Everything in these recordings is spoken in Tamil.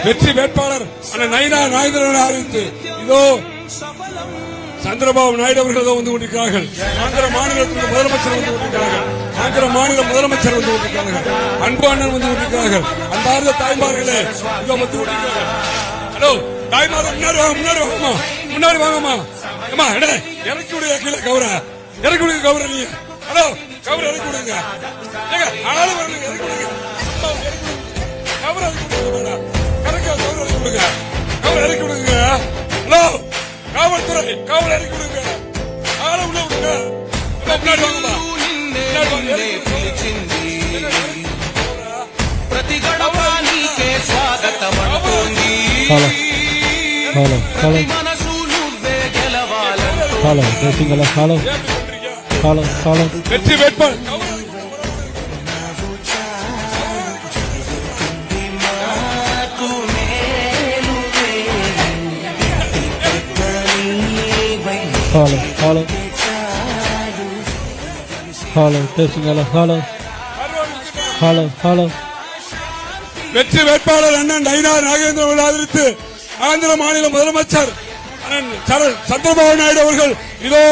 வெற்றி வேட்பாளர் அண்ணன் நயினா நாகேந்திரன் அறிவித்து இதோ சந்திரபாபு நாயுடு அவர்கள் வந்து கொண்டிருக்கிறார்கள். ஆந்திர மாநிலத்திற்கு முதலமைச்சர் வந்து கொண்டிருக்கிறார்கள். ஆந்திர மாநில முதலமைச்சர் வந்து கொண்டிருக்கிறார்கள். அன்பு அண்ணன் வந்து கொண்டிருக்கிறார்கள். அன்பார்ந்த தாய்மார்களே இதோ வந்து கொண்டிருக்கிறார்கள். ஹலோ தாய்மார்கள் முன்னாடி வாங்கம்மா, முன்னாடி வாங்கம்மா. அம்மா இறக்கி விடுங்க, கீழே கவர இறக்கி விடுங்க, கவர நீ. ஹலோ கவர இறக்கி விடுங்க, ஆளு வரணும், இறக்கி விடுங்க, கவர இறக்கி விடுங்க, கவர இறக்கி விடுங்க, கவர இறக்கி விடுங்க. ஹலோ காவல்துறை காவல் இறக்கி விடுங்க, ஆளை உள்ள விடுங்க. முன்னாடி வாங்கம்மா, வெற்றி வேட்பாளர் வெற்றி வேட்பாளர் அண்ணன் நயினா நாகேந்திரன் ஆதரித்து ஆந்திர மாநில முதலமைச்சர் சந்திரபாபு நாயுடு அவர்கள் இதோ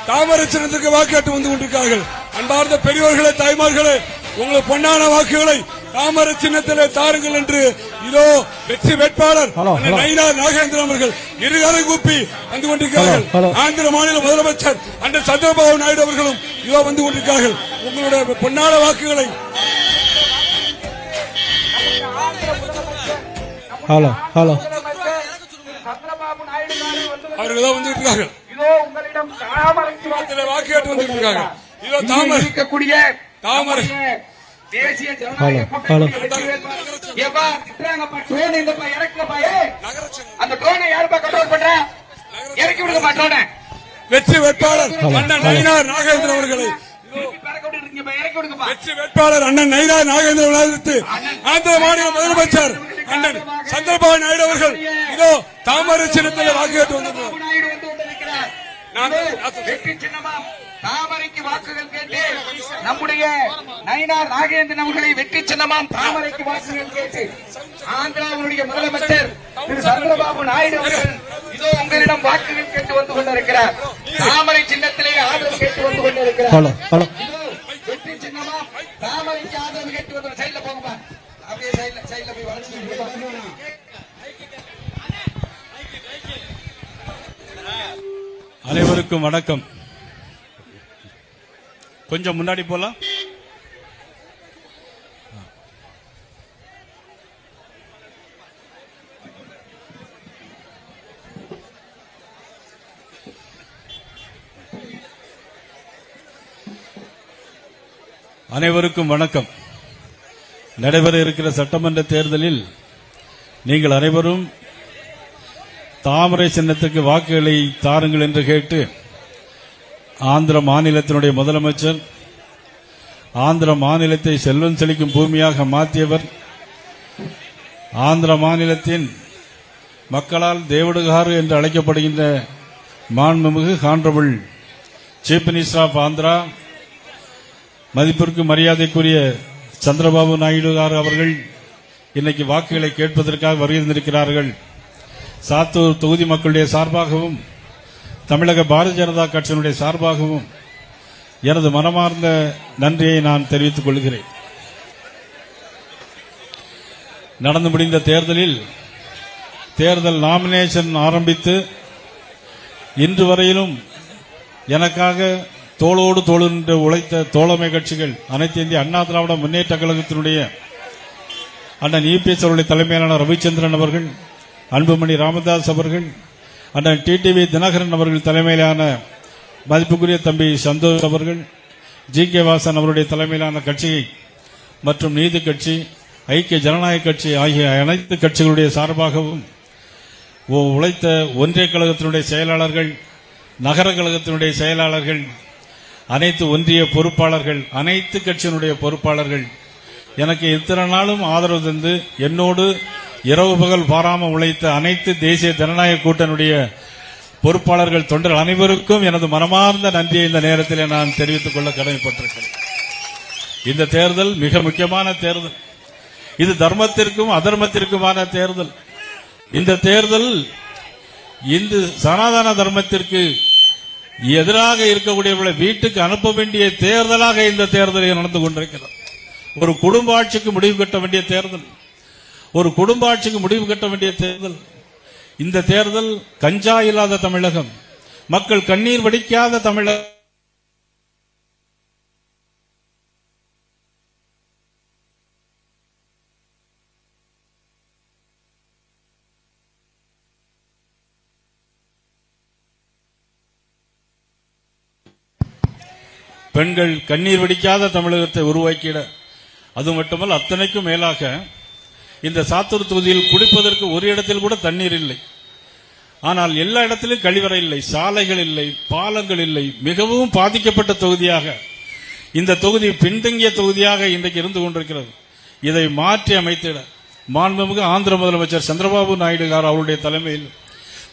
தாமரை சின்னத்திற்கு வாக்கேட்டு வந்து கொண்டிருக்கிறார்கள். அன்பார்ந்த பெரியவர்களே தாய்மார்களே, உங்கள் பொன்னான வாக்குகளை தாமரை சின்னத்திலே தாருங்கள் என்று இதோ வெற்றி வேட்பாளர் நயினா நாகேந்திரன் அவர்கள் இருகரை கூப்பி வந்து கொண்டிருக்கிறார்கள். ஆந்திர மாநில முதலமைச்சர் அண்ணன் சந்திரபாபு நாயுடு அவர்களும் இதோ வந்து கொண்டிருக்கிறார்கள். உங்களுடைய பொன்னான வாக்குகளை அவர்கள் வந்து இருக்கிறார்கள். இதோ உங்களிடம் வாக்கேட்டு வந்திருக்கிறார்கள். இதோ தாமரை இருக்கக்கூடிய தாமரை தேசிய ஜனநாயக வெற்றி வேட்பாளர் அண்ணன் நயினா நாகேந்திரன் அவர்களை வெற்றி வேட்பாளர் அண்ணன் நயினா நாகேந்திரன் ஆதரித்து ஆந்திர மாநில முதலமைச்சர் அண்ணன் சந்திரபாபு நாயுடு அவர்கள் இதோ தாமரை சின்னத்தில் வாக்குகேட்டு வந்திருக்கிறார். வெற்றி சின்னமா தாமரைக்கு வாக்குகள் கேட்டு நம்முடைய நயினா நாகேந்திரன் அவர்களை வெற்றி சின்னமாம் தாமரைக்கு வாக்குகள் கேட்டு ஆந்திராவுடைய முதலமைச்சர் திரு சந்திரபாபு நாயுடு அவர்கள் இதோ உங்களிடம் வாக்குகள் கேட்டு வந்து கொண்டிருக்கிறார். தாமரை சின்னத்திலே ஆதரவு கேட்டு வந்து கொண்டிருக்கிறார். வெற்றி சின்னமா தாமரைக்கு ஆதரவு கேட்டு வந்து சைட்ல போங்கப்பா, அப்படியே சைட்ல போய் வளர்ச்சி. அனைவருக்கும் வணக்கம். கொஞ்சம் முன்னாடி போலாம். அனைவருக்கும் வணக்கம். நடைபெற இருக்கிற சட்டமன்ற தேர்தலில் நீங்கள் அனைவரும் தாமரை சின்னத்துக்கு வாக்குகளை தாருங்கள் என்று கேட்டு ஆந்திர மாநிலத்தினுடைய முதலமைச்சர், ஆந்திர மாநிலத்தை செல்வம் செழிக்கும் பூமியாக மாற்றியவர், ஆந்திர மாநிலத்தின் மக்களால் தேவடுகாறு என்று அழைக்கப்படுகின்ற மாண்புமிகு honourable chief minister of Andhra, மதிப்பிற்கு மரியாதைக்குரிய சந்திரபாபு நாயுடு அவர்கள் இன்னைக்கு வாக்குகளை கேட்பதற்காக வருகின்றிருக்கிறார்கள். சாத்தூர் தொகுதி மக்களுடைய சார்பாகவும் தமிழக பாரதிய ஜனதா கட்சியினுடைய சார்பாகவும் எனது மனமார்ந்த நன்றியை நான் தெரிவித்துக் கொள்கிறேன். நடந்து முடிந்த தேர்தலில் தேர்தல் நாமினேஷன் ஆரம்பித்து இன்று வரையிலும் எனக்காக தோளோடு தோள் என்று உழைத்த தோழமை கட்சிகள் அனைத்து இந்திய அண்ணா திராவிட முன்னேற்ற கழகத்தினுடைய அண்ணன் இபிஎஸ் அவருடைய தலைமையிலான ரவிச்சந்திரன் அவர்கள், அன்புமணி ராமதாஸ் அவர்கள், அண்ணன் டிடிவி தினகரன் அவர்கள் தலைமையிலான மதிப்புக்குரிய தம்பி சந்தோஷ் அவர்கள், ஜி.கே. வாசன் அவருடைய தலைமையிலான கட்சி மற்றும் நீதி கட்சி, ஐக்கிய ஜனநாயக கட்சி ஆகிய அனைத்து கட்சிகளுடைய சார்பாகவும் உழைத்த ஒன்றிய கழகத்தினுடைய செயலாளர்கள், நகர கழகத்தினுடைய செயலாளர்கள், அனைத்து ஒன்றிய பொறுப்பாளர்கள், அனைத்து கட்சியினுடைய பொறுப்பாளர்கள் எனக்கு இத்தனை நாளும் ஆதரவு தந்து என்னோடு இரவு பகல் பாராமல் உழைத்த அனைத்து தேசிய ஜனநாயக கூட்டணியுடைய பொறுப்பாளர்கள், தொண்டர்கள் அனைவருக்கும் எனது மனமார்ந்த நன்றியை இந்த நேரத்தில் நான் தெரிவித்துக் கொள்ள கடமைப்பட்டிருக்கிறேன். இந்த தேர்தல் மிக முக்கியமான தேர்தல். இது தர்மத்திற்கும் அதர்மத்திற்குமான தேர்தல். இந்த தேர்தல் இந்து சனாதன தர்மத்திற்கு எதிராக இருக்கக்கூடியவர்களை வீட்டுக்கு அனுப்ப வேண்டிய தேர்தலாக இந்த தேர்தலை நடந்து கொண்டிருக்கிறது. ஒரு குடும்ப ஆட்சிக்கு முடிவு கட்ட வேண்டிய தேர்தல், ஒரு குடும்ப ஆட்சிக்கு முடிவு கட்ட வேண்டிய தேர்தல். இந்த தேர்தல் கஞ்சா இல்லாத தமிழகம், மக்கள் கண்ணீர் வடிக்காத தமிழகம், பெண்கள் கண்ணீர் வடிக்காத தமிழகத்தை உருவாக்கிட. அது மட்டுமல்ல, அத்தனைக்கும் மேலாக இந்த சாத்தூர் தொகுதியில் குடிப்பதற்கு ஒரு இடத்தில் கூட தண்ணீர் இல்லை. ஆனால் எல்லா இடத்திலும் கழிவறை இல்லை, சாலைகள் இல்லை, பாலங்கள் இல்லை. மிகவும் பாதிக்கப்பட்ட தொகுதியாக இந்த தொகுதி பின்தங்கிய தொகுதியாக இன்றைக்கு இருந்து கொண்டிருக்கிறது. இதை மாற்றி அமைத்திட மாண்புமிகு ஆந்திர முதலமைச்சர் சந்திரபாபு நாயுடு அவருடைய தலைமையில்,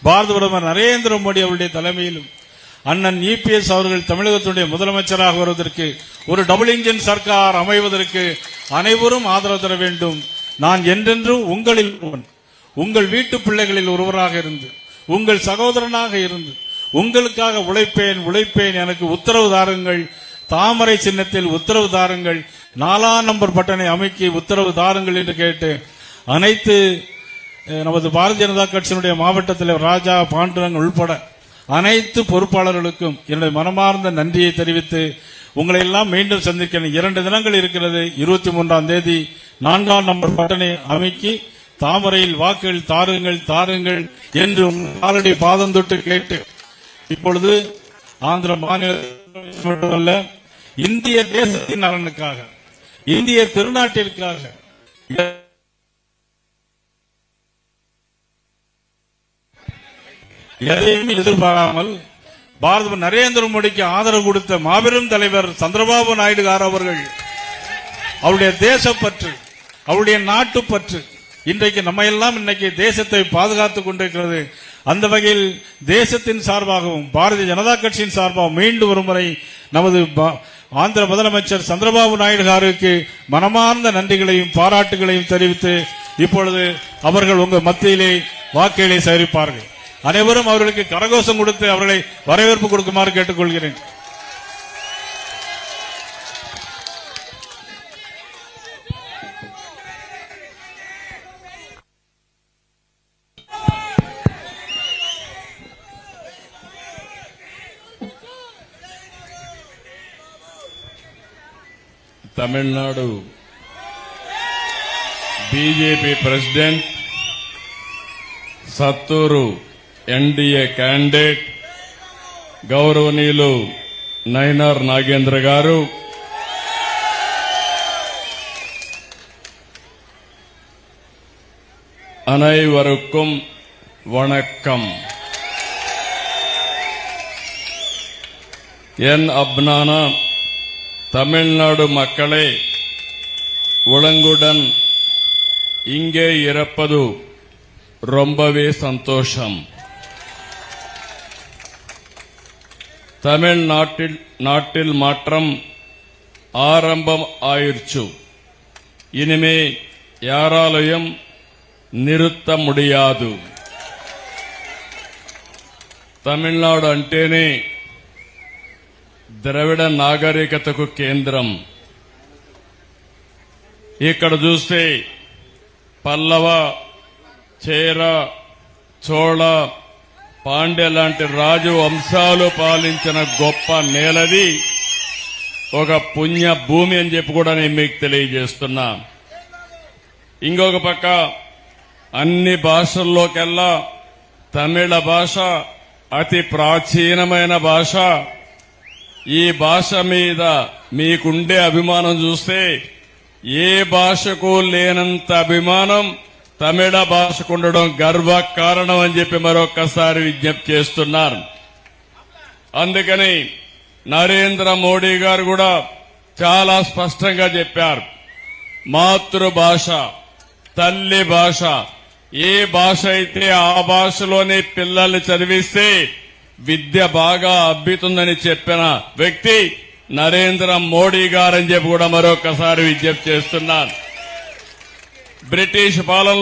பாரத பிரதமர் நரேந்திர மோடி அவருடைய தலைமையிலும், அண்ணன் இபிஎஸ் அவர்கள் தமிழகத்துடைய முதலமைச்சராக வருவதற்கு, ஒரு டபுள் இன்ஜின் சர்க்கார் அமைவதற்கு அனைவரும் ஆதரவு தர வேண்டும். நான் என்றென்றும் உங்களில் ஒருவன், உங்கள் வீட்டு பிள்ளைகளில் ஒருவராக இருந்து, உங்கள் சகோதரனாக இருந்து உங்களுக்காக உழைப்பேன். எனக்கு உத்தரவு தாருங்கள், தாமரை சின்னத்தில் உத்தரவு தாருங்கள், 4ஆம் நம்பர் பட்டனை அமைக்கி உத்தரவு தாருங்கள் என்று கேட்டு அனைத்து நமது பாரதிய ஜனதா கட்சியினுடைய மாவட்ட தலைவர் ராஜா பாண்டுரங் உள்பட அனைத்து பொறுப்பாளர்களுக்கும் என்னுடைய மனமார்ந்த நன்றியை தெரிவித்து உங்களை எல்லாம் மீண்டும் சந்திக்க 2 தினங்கள் இருக்கிறது. 23ஆம் தேதி 4ஆம் நம்பர் பட்டனை அமைக்கி தாமரையில் வாக்குகள் தாருங்கள் என்று ஆல்ரெடி பாதம் தொட்டு கேட்டு, இப்பொழுது ஆந்திர மாநிலத்தில் மட்டுமல்ல, இந்திய தேசத்தின் நலனுக்காக, இந்திய திருநாட்டிற்காக எதையும் எதிர்பாராமல் பாரத நரேந்திர மோடிக்கு ஆதரவு கொடுத்த மாபெரும் தலைவர் சந்திரபாபு நாயுடு அவர்கள், அவருடைய தேசப்பற்று, அவருடைய நாட்டுப்பற்று இன்றைக்கு நம்ம எல்லாம் இன்னைக்கு தேசத்தை பாதுகாத்துக் கொண்டிருக்கிறது. அந்த வகையில் தேசத்தின் சார்பாகவும் பாரதிய ஜனதா கட்சியின் சார்பாகவும் மீண்டும் ஒருமுறை நமது ஆந்திர முதலமைச்சர் சந்திரபாபு நாயுடு அவருக்கு மனமார்ந்த நன்றிகளையும் பாராட்டுகளையும் தெரிவித்து இப்பொழுது அவர்கள் உங்கள் மத்தியிலே வாக்குகளை சேகரிப்பார்கள். அனைவரும் அவர்களுக்கு கரகோஷம் கொடுத்து அவர்களை வரவேற்பு கொடுக்குமாறு கேட்டுக்கொள்கிறேன். Tamil Nadu BJP president Sattur NDA candidate గౌరవనీయులు నైనార్ నాగేంద్ర గారు, அனைவருக்கும் வணக்கம். என் அப்னான தமிழ்நாடு மக்களே, உளங்குடன் இங்கே இருப்பது ரொம்பவே சந்தோஷம். தமிழ்நாட்டில் மாற்றம் ஆரம்பம் ஆயிடுச்சு. இனிமே யாராலையும் நிறுத்த முடியாது. తమిళనాడు అంటేనే ద్రవిడ నాగరికతకు కేంద్రం. ఇక్కడ చూస్తే పల్లవ, చేర, చోళ, పాండ్య లాంటి రాజు వంశాలు పాలించిన గొప్ప నేలది, ఒక పుణ్య భూమి అని చెప్పి కూడా నేను మీకు తెలియజేస్తున్నా. ఇంకొక పక్క అన్ని భాషల్లోకెల్లా తమిళ భాష అతి ప్రాచీనమైన భాష. ఈ భాష మీద మీకుండే అభిమానం చూస్తే ఏ భాషకు లేనంత అభిమానం తమిళ భాషకు ఉండడం గర్వకారణం అని చెప్పి మరొక్కసారి విజ్ఞప్తి చేస్తున్నారు. అందుకని నరేంద్ర మోడీ గారు కూడా చాలా స్పష్టంగా చెప్పారు, మాతృభాష, తల్లి భాష, ఏ భాష అయితే ఆ భాషలోనే పిల్లల్ని చదివిస్తే విద్య బాగా అబ్బుతుందని చెప్పిన వ్యక్తి నరేంద్ర మోడీ గారని చెప్పి కూడా మరొకసారి విజ్ఞప్తి చేస్తున్నాను. బ్రిటిష్ పాలన